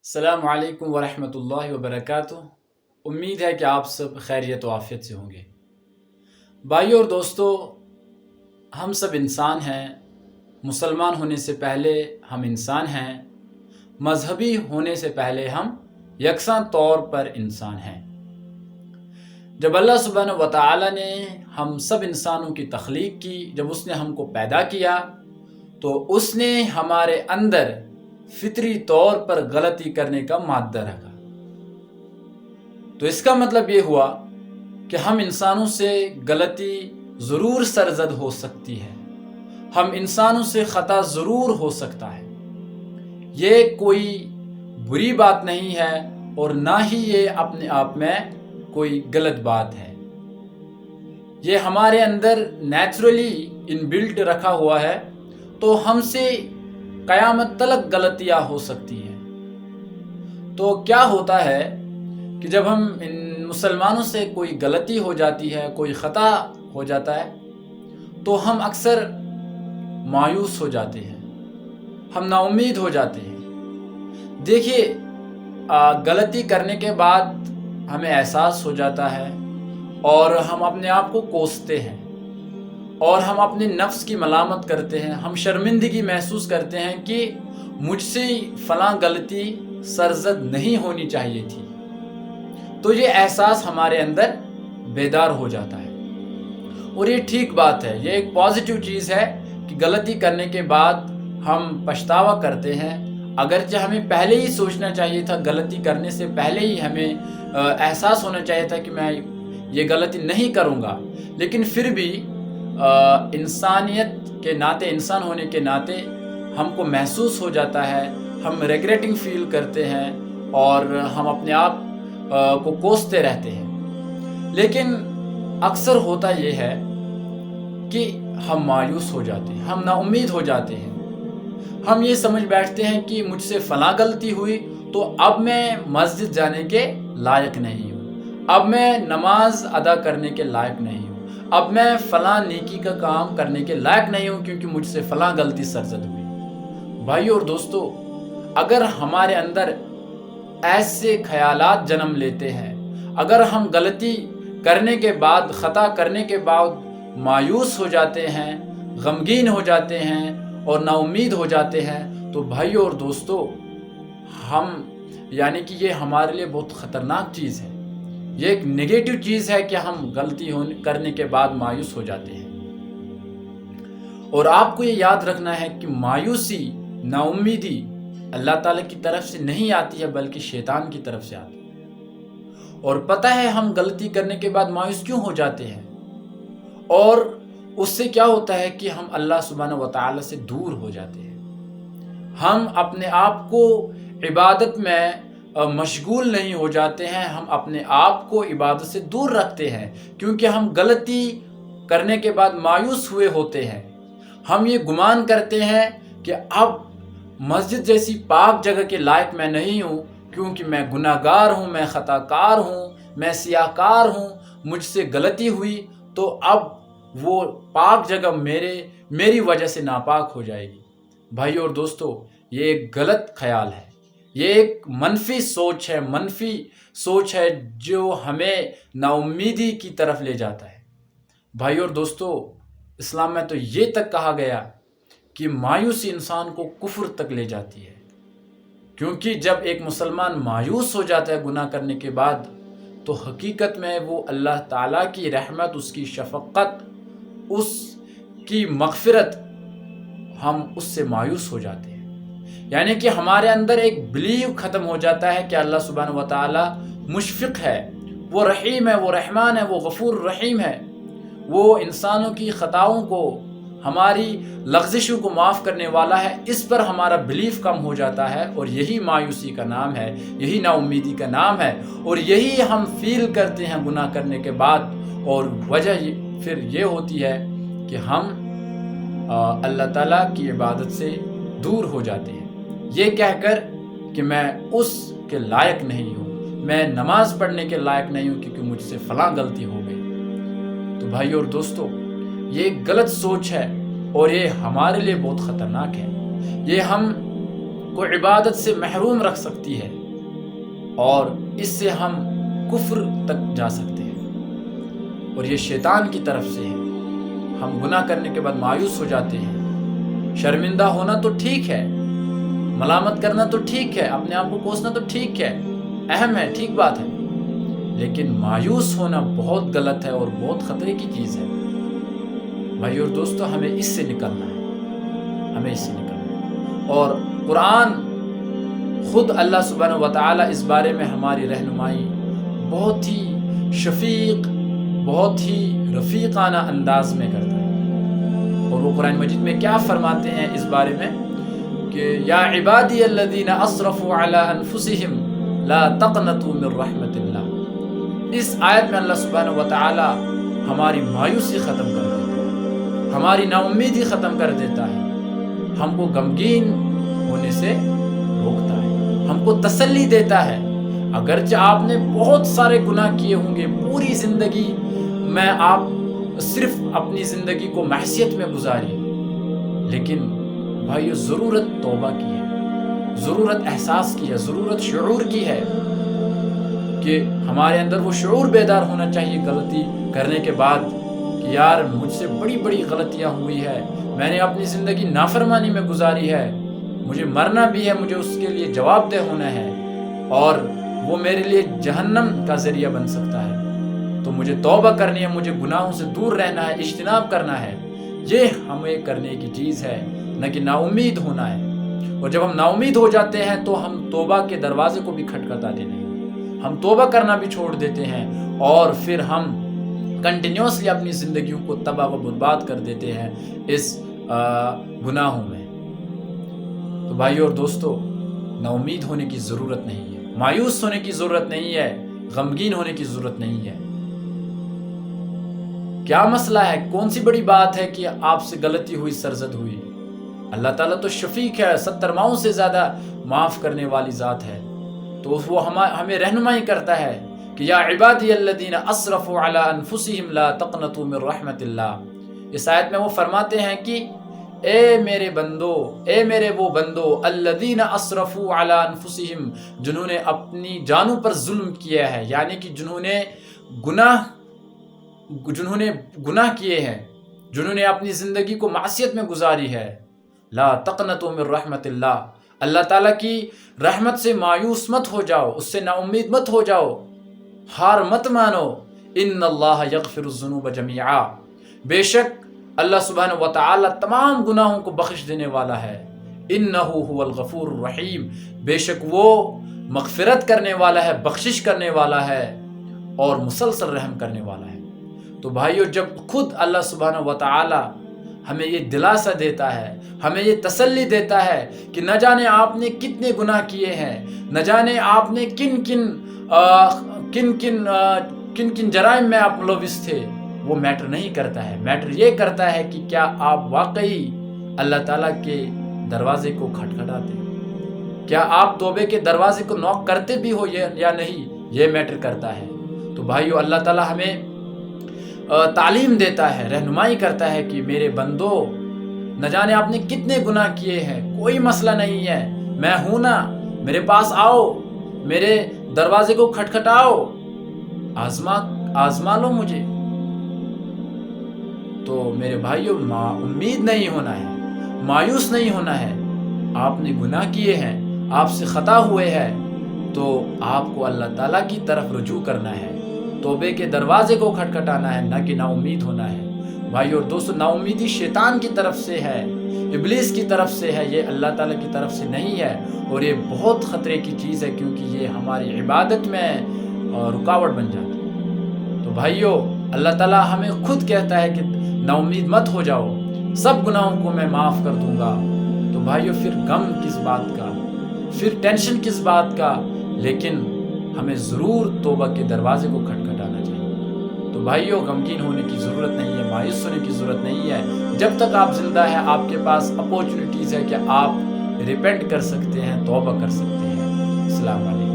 السلام علیکم ورحمۃ اللہ وبرکاتہ۔ امید ہے کہ آپ سب خیریت و عافیت سے ہوں گے۔ بھائیو اور دوستو، ہم سب انسان ہیں۔ مسلمان ہونے سے پہلے ہم انسان ہیں۔ مذہبی ہونے سے پہلے ہم یکساں طور پر انسان ہیں۔ جب اللہ سبحانہ و تعالی نے ہم سب انسانوں کی تخلیق کی، جب اس نے ہم کو پیدا کیا تو اس نے ہمارے اندر فطری طور پر غلطی کرنے کا مادہ رکھا۔ تو اس کا مطلب یہ ہوا کہ ہم انسانوں سے غلطی ضرور سرزد ہو سکتی ہے، ہم انسانوں سے خطا ضرور ہو سکتا ہے۔ یہ کوئی بری بات نہیں ہے اور نہ ہی یہ اپنے آپ میں کوئی غلط بات ہے۔ یہ ہمارے اندر نیچرلی ان بلٹ رکھا ہوا ہے، تو ہم سے قیامت تلک غلطیاں ہو سکتی ہیں۔ تو کیا ہوتا ہے کہ جب ہم ان مسلمانوں سے کوئی غلطی ہو جاتی ہے، کوئی خطا ہو جاتا ہے، تو ہم اکثر مایوس ہو جاتے ہیں، ہم نا امید ہو جاتے ہیں۔ دیکھیے، غلطی کرنے کے بعد ہمیں احساس ہو جاتا ہے اور ہم اپنے آپ کو کوستے ہیں اور ہم اپنے نفس کی ملامت کرتے ہیں، ہم شرمندگی محسوس کرتے ہیں کہ مجھ سے فلاں غلطی سرزد نہیں ہونی چاہیے تھی۔ تو یہ احساس ہمارے اندر بیدار ہو جاتا ہے اور یہ ٹھیک بات ہے، یہ ایک پازیٹیو چیز ہے کہ غلطی کرنے کے بعد ہم پچھتاوا کرتے ہیں۔ اگرچہ ہمیں پہلے ہی سوچنا چاہیے تھا، غلطی کرنے سے پہلے ہی ہمیں احساس ہونا چاہیے تھا کہ میں یہ غلطی نہیں کروں گا، لیکن پھر بھی انسانیت کے ناطے، انسان ہونے کے ناطے ہم کو محسوس ہو جاتا ہے، ہم ریگریٹنگ فیل کرتے ہیں اور ہم اپنے آپ کو کوستے رہتے ہیں۔ لیکن اکثر ہوتا یہ ہے کہ ہم مایوس ہو جاتے ہیں، ہم نا امید ہو جاتے ہیں، ہم یہ سمجھ بیٹھتے ہیں کہ مجھ سے فلاں غلطی ہوئی تو اب میں مسجد جانے کے لائق نہیں ہوں، اب میں نماز ادا کرنے کے لائق نہیں ہوں، اب میں فلاں نیکی کا کام کرنے کے لائق نہیں ہوں کیونکہ مجھ سے فلاں غلطی سرزد ہوئی۔ بھائیو اور دوستو، اگر ہمارے اندر ایسے خیالات جنم لیتے ہیں، اگر ہم غلطی کرنے کے بعد، خطا کرنے کے بعد مایوس ہو جاتے ہیں، غمگین ہو جاتے ہیں اور نا امید ہو جاتے ہیں، تو بھائیو اور دوستو، یعنی کہ یہ ہمارے لیے بہت خطرناک چیز ہے۔ یہ ایک نیگیٹو چیز ہے کہ ہم غلطی کرنے کے بعد مایوس ہو جاتے ہیں۔ اور آپ کو یہ یاد رکھنا ہے کہ مایوسی، نا امیدی اللہ تعالیٰ کی طرف سے نہیں آتی ہے بلکہ شیطان کی طرف سے آتی ہے۔ اور پتہ ہے ہم غلطی کرنے کے بعد مایوس کیوں ہو جاتے ہیں، اور اس سے کیا ہوتا ہے کہ ہم اللہ سبحانہ و تعالیٰ سے دور ہو جاتے ہیں، ہم اپنے آپ کو عبادت میں مشغول نہیں ہو جاتے ہیں، ہم اپنے آپ کو عبادت سے دور رکھتے ہیں کیونکہ ہم غلطی کرنے کے بعد مایوس ہوئے ہوتے ہیں۔ ہم یہ گمان کرتے ہیں کہ اب مسجد جیسی پاک جگہ کے لائق میں نہیں ہوں کیونکہ میں گناہ گار ہوں، میں خطا کار ہوں، میں سیاہ کار ہوں، مجھ سے غلطی ہوئی تو اب وہ پاک جگہ میری وجہ سے ناپاک ہو جائے گی۔ بھائی اور دوستو، یہ ایک غلط خیال ہے، یہ ایک منفی سوچ ہے جو ہمیں نا امیدی کی طرف لے جاتا ہے۔ بھائی اور دوستو، اسلام میں تو یہ تک کہا گیا کہ مایوسی انسان کو کفر تک لے جاتی ہے، کیونکہ جب ایک مسلمان مایوس ہو جاتا ہے گناہ کرنے کے بعد تو حقیقت میں وہ اللہ تعالیٰ کی رحمت، اس کی شفقت، اس کی مغفرت، ہم اس سے مایوس ہو جاتے ہیں۔ یعنی کہ ہمارے اندر ایک بلیو ختم ہو جاتا ہے کہ اللہ سبحانہ و تعالیٰ مشفق ہے، وہ رحیم ہے، وہ رحمان ہے، وہ غفور رحیم ہے، وہ انسانوں کی خطاؤں کو، ہماری لغزشوں کو معاف کرنے والا ہے۔ اس پر ہمارا بلیف کم ہو جاتا ہے اور یہی مایوسی کا نام ہے، یہی نا امیدی کا نام ہے، اور یہی ہم فیل کرتے ہیں گناہ کرنے کے بعد۔ اور وجہ پھر یہ ہوتی ہے کہ ہم اللہ تعالیٰ کی عبادت سے دور ہو جاتے ہیں، یہ کہہ کر کہ میں اس کے لائق نہیں ہوں، میں نماز پڑھنے کے لائق نہیں ہوں کیونکہ مجھ سے فلاں غلطی ہو گئی۔ تو بھائی اور دوستو، یہ ایک غلط سوچ ہے اور یہ ہمارے لیے بہت خطرناک ہے۔ یہ ہم کو عبادت سے محروم رکھ سکتی ہے اور اس سے ہم کفر تک جا سکتے ہیں، اور یہ شیطان کی طرف سے ہے۔ ہم گناہ کرنے کے بعد مایوس ہو جاتے ہیں۔ شرمندہ ہونا تو ٹھیک ہے، ملامت کرنا تو ٹھیک ہے، اپنے آپ کو کوسنا تو ٹھیک ہے، اہم ہے، ٹھیک بات ہے، لیکن مایوس ہونا بہت غلط ہے اور بہت خطرے کی چیز ہے۔ بھائی اور دوستو، ہمیں اس سے نکلنا ہے، ہمیں اس سے نکلنا ہے۔ اور قرآن خود اللہ سبحانہ و تعالیٰ اس بارے میں ہماری رہنمائی بہت ہی شفیق، بہت ہی رفیقانہ انداز میں کرتا ہے، اور وہ قرآن مجید میں کیا فرماتے ہیں اس بارے میں کہ یا عبادی الذین اسرفوا علی انفسہم لا تقنطوا من رحمت اللہ۔ اس آیت میں اللہ سبحانہ و تعالی ہماری مایوسی ختم کر دیتا ہے، ہماری نا امیدی ختم کر دیتا ہے، ہم کو غمگین ہونے سے روکتا ہے، ہم کو تسلی دیتا ہے۔ اگرچہ آپ نے بہت سارے گناہ کیے ہوں گے، پوری زندگی میں آپ صرف اپنی زندگی کو معصیت میں گزاری، لیکن بھائیو ضرورت توبہ کی ہے، ضرورت احساس کی ہے، ضرورت شعور کی ہے کہ ہمارے اندر وہ شعور بیدار ہونا چاہیے غلطی کرنے کے بعد کہ یار مجھ سے بڑی بڑی غلطیاں ہوئی ہے، میں نے اپنی زندگی نافرمانی میں گزاری ہے، مجھے مرنا بھی ہے، مجھے اس کے لیے جواب دہ ہونا ہے، اور وہ میرے لیے جہنم کا ذریعہ بن سکتا ہے۔ تو مجھے توبہ کرنی ہے، مجھے گناہوں سے دور رہنا ہے، اجتناب کرنا ہے۔ یہ ہمیں کرنے کی چیز ہے، نہ کہ نا امید ہونا ہے۔ اور جب ہم نا امید ہو جاتے ہیں تو ہم توبہ کے دروازے کو بھی کھٹکھٹا دیتے ہیں، ہم توبہ کرنا بھی چھوڑ دیتے ہیں، اور پھر ہم کنٹینیوسلی اپنی زندگیوں کو تباہ و برباد کر دیتے ہیں اس گناہوں میں۔ تو بھائیو اور دوستو، نا امید ہونے کی ضرورت نہیں ہے، مایوس ہونے کی ضرورت نہیں ہے، غمگین ہونے کی ضرورت نہیں ہے۔ کیا مسئلہ ہے؟ کون سی بڑی بات ہے کہ آپ سے غلطی ہوئی، سرزد ہوئی؟ اللہ تعالیٰ تو شفیق ہے، 70 ماؤں سے زیادہ معاف کرنے والی ذات ہے، تو وہ ہمیں رہنمائی کرتا ہے کہ یا عبادی الذین اسرفوا علی انفسہم لا تقنطوا من رحمت اللہ۔ اس آیت میں وہ فرماتے ہیں کہ اے میرے بندو، اے میرے وہ بندو الذین اسرفوا علی انفسہم، جنہوں نے اپنی جانوں پر ظلم کیا ہے، یعنی کہ جنہوں نے گناہ کیے ہیں، جنہوں نے اپنی زندگی کو معصیت میں گزاری ہے۔ لا تقنطوا من رحمت اللہ، اللہ تعالیٰ کی رحمت سے مایوس مت ہو جاؤ، اس سے نا امید مت ہو جاؤ، ہار مت مانو۔ ان اللہ یغفر الذنوب جميعا، بے شک اللہ سبحانہ و تعالیٰ تمام گناہوں کو بخش دینے والا ہے۔ انہ هو الغفور الرحیم، بے شک وہ مغفرت کرنے والا ہے، بخشش کرنے والا ہے، اور مسلسل رحم کرنے والا ہے۔ تو بھائیو، جب خود اللہ سبحانہ و تعالیٰ ہمیں یہ دلاسا دیتا ہے، ہمیں یہ تسلی دیتا ہے کہ نہ جانے آپ نے کتنے گناہ کیے ہیں، نہ جانے آپ نے کن کن جرائم میں آپ ملوث تھے، وہ میٹر نہیں کرتا ہے۔ میٹر یہ کرتا ہے کہ کیا آپ واقعی اللہ تعالیٰ کے دروازے کو کھٹکھٹاتے ہیں، کیا آپ توبے کے دروازے کو نوک کرتے بھی ہو یا نہیں، یہ میٹر کرتا ہے۔ تو بھائیو، اللہ تعالیٰ ہمیں تعلیم دیتا ہے، رہنمائی کرتا ہے کہ میرے بندو، نہ جانے آپ نے کتنے گناہ کیے ہیں، کوئی مسئلہ نہیں ہے، میں ہوں نا، میرے پاس آؤ، میرے دروازے کو کھٹکھٹاؤ، آزما لو مجھے۔ تو میرے بھائیو، امید نہیں ہونا ہے، مایوس نہیں ہونا ہے۔ آپ نے گناہ کیے ہیں، آپ سے خطا ہوئے ہیں، تو آپ کو اللہ تعالیٰ کی طرف رجوع کرنا ہے، توبے کے دروازے کو کھٹکھٹانا ہے، نہ کہ نا امید ہونا ہے۔ بھائیو اور دوستو، نا امیدی شیطان کی طرف سے ہے، ابلیس کی طرف سے ہے، یہ اللہ تعالیٰ کی طرف سے نہیں ہے، اور یہ بہت خطرے کی چیز ہے، کیونکہ یہ ہماری عبادت میں رکاوٹ بن جاتی ہے۔ تو بھائیو، اللہ تعالیٰ ہمیں خود کہتا ہے کہ نا امید مت ہو جاؤ، سب گناہوں کو میں معاف کر دوں گا۔ تو بھائیو، پھر غم کس بات کا، پھر ٹینشن کس بات کا؟ لیکن ہمیں ضرور توبہ کے دروازے کو کھٹکھٹانا چاہیے۔ تو بھائیو، غمگین ہونے کی ضرورت نہیں ہے، مایوس ہونے کی ضرورت نہیں ہے۔ جب تک آپ زندہ ہیں، آپ کے پاس اپورچونیٹیز ہے کہ آپ ریپینٹ کر سکتے ہیں، توبہ کر سکتے ہیں۔ السلام علیکم۔